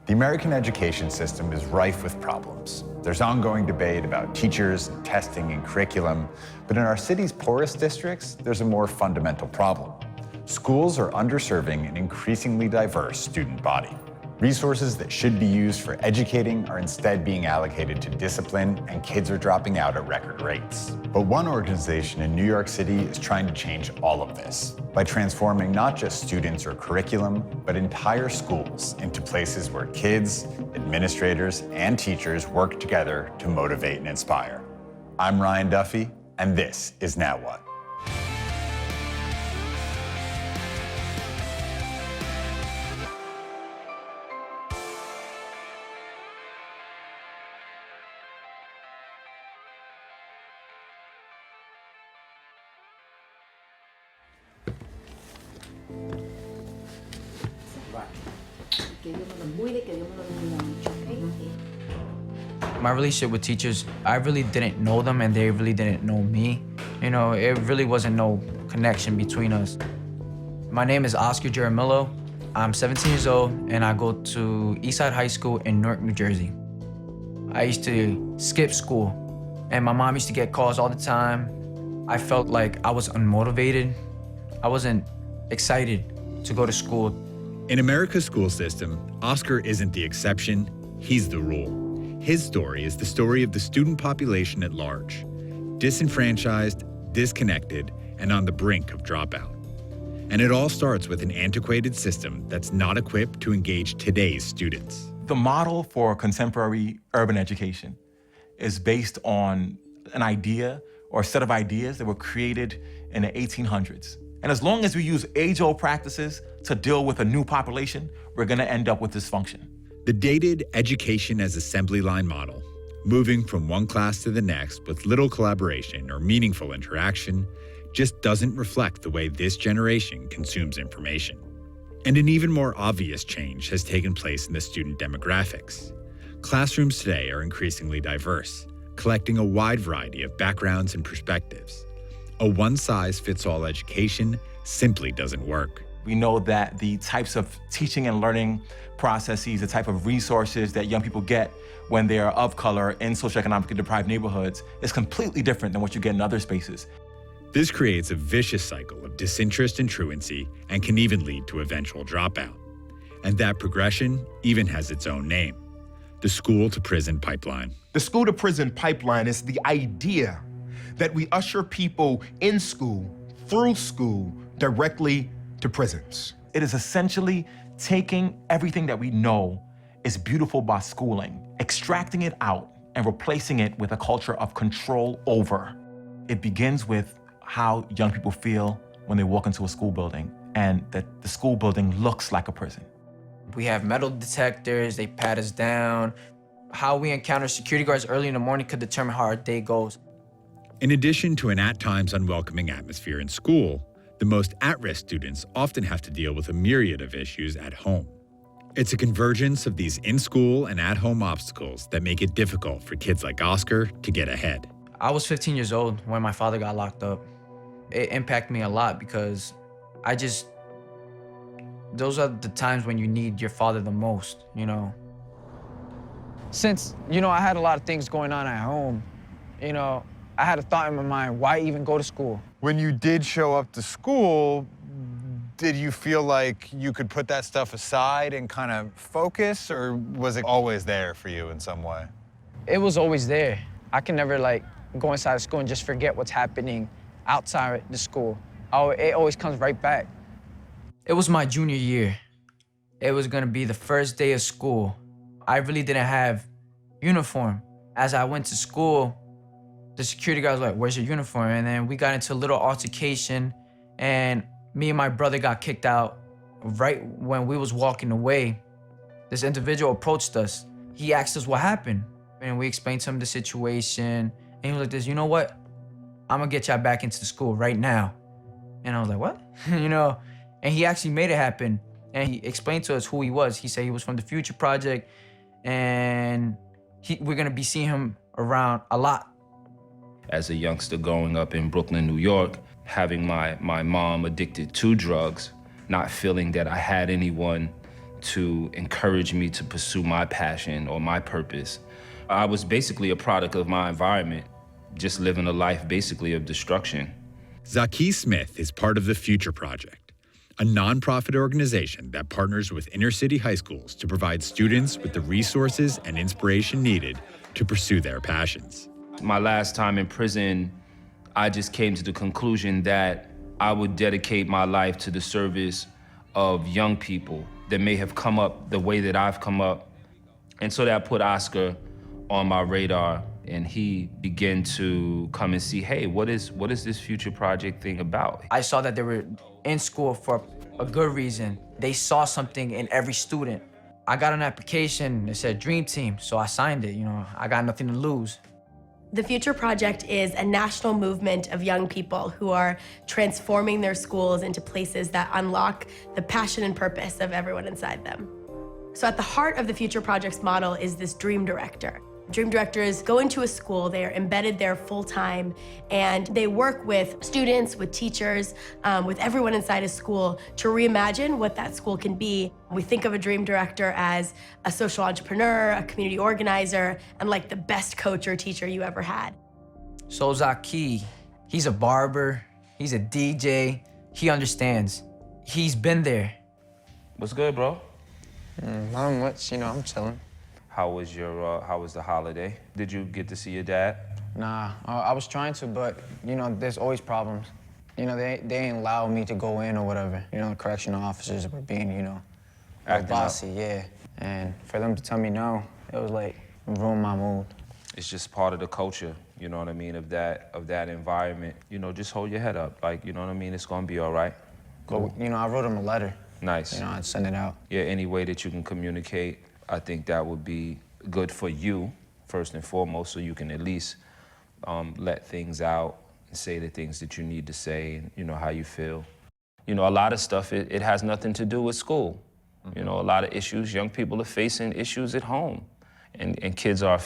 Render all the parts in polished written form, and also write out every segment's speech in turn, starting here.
The American education system is rife with problems. There's ongoing debate about teachers, testing, and curriculum, but in our city's poorest districts, there's a more fundamental problem. Schools are underserving an increasingly diverse student body. Resources that should be used for educating are instead being allocated to discipline, and kids are dropping out at record rates. But one organization in New York City is trying to change all of this by transforming not just students or curriculum, but entire schools into places where kids, administrators, and teachers work together to motivate and inspire. I'm Ryan Duffy, and this is Now What? My relationship with teachers, I really didn't know them and they really didn't know me. You know, it really wasn't no connection between us. My name is Oscar Jaramillo. I'm 17 years old and I go to Eastside High School in Newark, New Jersey. I used to skip school and my mom used to get calls all the time. I felt like I was unmotivated. I wasn't excited to go to school. In America's school system, Oscar isn't the exception, he's the rule. His story is the story of the student population at large, disenfranchised, disconnected, and on the brink of dropout. And it all starts with an antiquated system that's not equipped to engage today's students. The model for contemporary urban education is based on an idea or a set of ideas that were created in the 1800s. And as long as we use age-old practices to deal with a new population, we're gonna end up with dysfunction. The dated education as assembly line model, moving from one class to the next with little collaboration or meaningful interaction, just doesn't reflect the way this generation consumes information. And an even more obvious change has taken place in the student demographics. Classrooms today are increasingly diverse, collecting a wide variety of backgrounds and perspectives. A one-size-fits-all education simply doesn't work. We know that the types of teaching and learning processes, the type of resources that young people get when they are of color in socioeconomically deprived neighborhoods is completely different than what you get in other spaces. This creates a vicious cycle of disinterest and truancy and can even lead to eventual dropout. And that progression even has its own name, the school-to-prison pipeline. The school-to-prison pipeline is the idea that we usher people in school, through school, directly to prisons. It is essentially taking everything that we know is beautiful by schooling, extracting it out, and replacing it with a culture of control over. It begins with how young people feel when they walk into a school building, and that the school building looks like a prison. We have metal detectors, they pat us down. How we encounter security guards early in the morning could determine how our day goes. In addition to an at times unwelcoming atmosphere in school, the most at-risk students often have to deal with a myriad of issues at home. It's a convergence of these in-school and at-home obstacles that make it difficult for kids like Oscar to get ahead. I was 15 years old when my father got locked up. It impacted me a lot because those are the times when you need your father the most, you know. Since, I had a lot of things going on at home, I had a thought in my mind, why even go to school? When you did show up to school, did you feel like you could put that stuff aside and kind of focus, or was it always there for you in some way? It was always there. I can never go inside of school and just forget what's happening outside the school. It always comes right back. It was my junior year. It was gonna be the first day of school. I really didn't have uniform. As I went to school, the security guy was like, "Where's your uniform?" And then we got into a little altercation and me and my brother got kicked out. Right when we was walking away, this individual approached us. He asked us what happened. And we explained to him the situation. And he was like this, "You know what? I'm gonna get y'all back into the school right now." And I was like, "What?" And he actually made it happen. And he explained to us who he was. He said he was from the Future Project and we're gonna be seeing him around a lot. As a youngster growing up in Brooklyn, New York, having my mom addicted to drugs, not feeling that I had anyone to encourage me to pursue my passion or my purpose. I was basically a product of my environment, just living a life basically of destruction. Zaki Smith is part of the Future Project, a nonprofit organization that partners with inner-city high schools to provide students with the resources and inspiration needed to pursue their passions. My last time in prison, I just came to the conclusion that I would dedicate my life to the service of young people that may have come up the way that I've come up. And so that put Oscar on my radar, and he began to come and see, hey, what is this Future Project thing about? I saw that they were in school for a good reason. They saw something in every student. I got an application that said Dream Team, so I signed it, I got nothing to lose. The Future Project is a national movement of young people who are transforming their schools into places that unlock the passion and purpose of everyone inside them. So at the heart of the Future Project's model is this dream director. Dream directors go into a school, they are embedded there full-time, and they work with students, with teachers, with everyone inside a school to reimagine what that school can be. We think of a dream director as a social entrepreneur, a community organizer, and like the best coach or teacher you ever had. So Zaki, he's a barber, he's a DJ, he understands. He's been there. What's good, bro? Not much, I'm chilling. How was the holiday? Did you get to see your dad? Nah, I was trying to, but, there's always problems. They ain't allow me to go in or whatever. Correctional officers were being, Acting bossy, yeah. And for them to tell me no, it was like, ruined my mood. It's just part of the culture, you know what I mean, of that environment. Just hold your head up, like, you know what I mean? It's gonna be all right. Cool. But, I wrote him a letter. Nice. I'd send it out. Yeah, any way that you can communicate, I think that would be good for you, first and foremost, so you can at least let things out and say the things that you need to say and, how you feel. A lot of stuff, it has nothing to do with school. A lot of issues, young people are facing issues at home, and kids are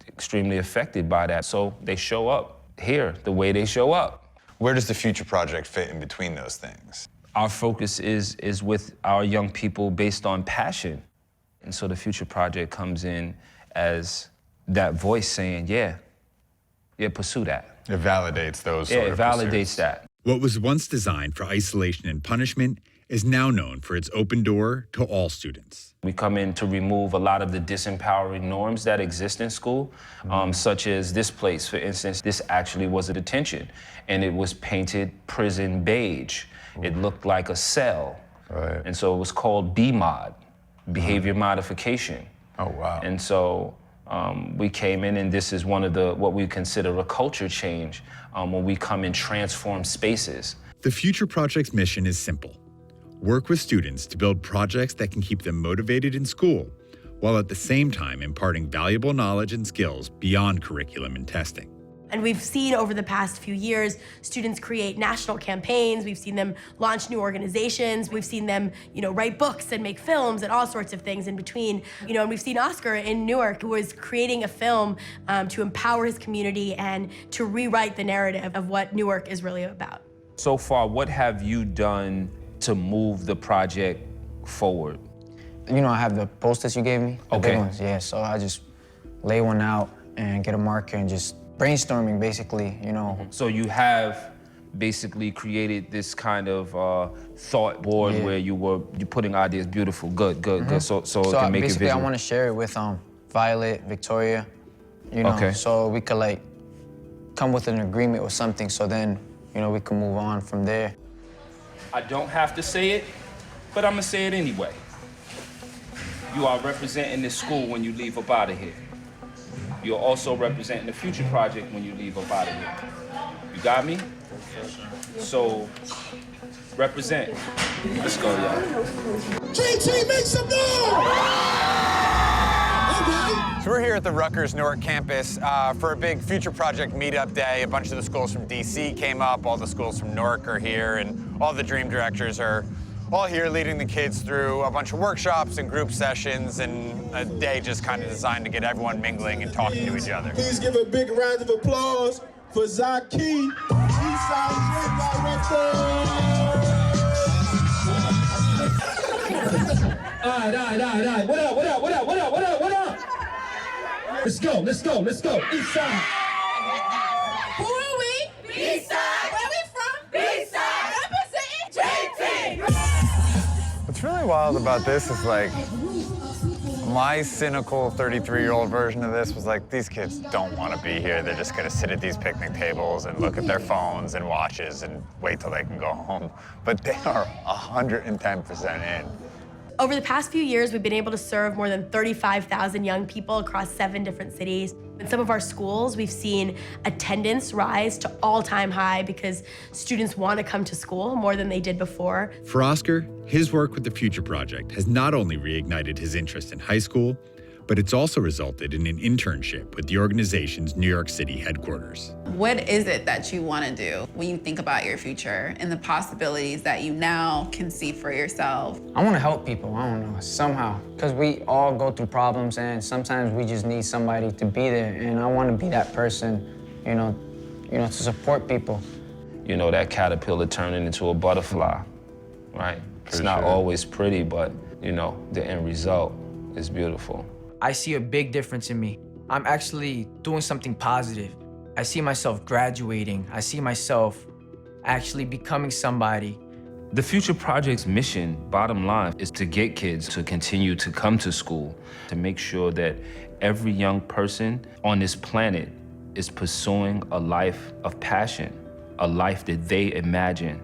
extremely affected by that. So they show up here the way they show up. Where does the Future Project fit in between those things? Our focus is with our young people based on passion. And so the Future Project comes in as that voice saying, yeah, pursue that. It validates those sort of it validates pursuits. that. What was once designed for isolation and punishment is now known for its open door to all students. We come in to remove a lot of the disempowering norms that exist in school, such as this place, for instance. This actually was a detention, and it was painted prison beige. It looked like a cell. Right. And so it was called BMOD, behavior modification. Oh, wow. And so we came in, and this is one of what we consider a culture change when we come and transform spaces. The Future Project's mission is simple. Work with students to build projects that can keep them motivated in school, while at the same time imparting valuable knowledge and skills beyond curriculum and testing. And we've seen over the past few years, students create national campaigns. We've seen them launch new organizations. We've seen them, write books and make films and all sorts of things in between. And we've seen Oscar in Newark, who was creating a film to empower his community and to rewrite the narrative of what Newark is really about. So far, what have you done to move the project forward? I have the posters you gave me, the Okay. big ones, yeah. So I just lay one out and get a marker and just brainstorming, basically, So you have basically created this kind of thought board where you're putting ideas. Beautiful, good. So it can make it basically, visual. I want to share it with Violet, Victoria, Okay. so we could come with an agreement or something. So then, we can move on from there. I don't have to say it, but I'm gonna say it anyway. You are representing this school when you leave up out of here. You're also representing the Future Project when you leave up out of here. You got me? So, represent. Let's go, y'all. Dream Team, make some noise! So we're here at the Rutgers Newark campus for a big Future Project meetup day. A bunch of the schools from DC came up, all the schools from Newark are here, and all the dream directors are all here leading the kids through a bunch of workshops and group sessions, and a day just kind of designed to get everyone mingling and talking to each other. Please give a big round of applause for Zaki, Eastside Dream Director. All right. What up? Let's go. East side. Who are we? B-side. Where we from? B-side. Representing JT. What's really wild about this is like, my cynical 33-year-old version of this was like, these kids don't want to be here. They're just going to sit at these picnic tables and look at their phones and watches and wait till they can go home. But they are 110% in. Over the past few years, we've been able to serve more than 35,000 young people across 7 different cities. In some of our schools, we've seen attendance rise to all-time high because students want to come to school more than they did before. For Oscar, his work with the Future Project has not only reignited his interest in high school, but it's also resulted in an internship with the organization's New York City headquarters. What is it that you want to do when you think about your future and the possibilities that you now can see for yourself? I want to help people, I don't know, somehow. Because we all go through problems and sometimes we just need somebody to be there. And I want to be that person, you know, to support people. You know, that caterpillar turning into a butterfly, right? It's not always pretty, but, you know, the end result is beautiful. I see a big difference in me. I'm actually doing something positive. I see myself graduating. I see myself actually becoming somebody. The Future Project's mission, bottom line, is to get kids to continue to come to school, to make sure that every young person on this planet is pursuing a life of passion, a life that they imagine.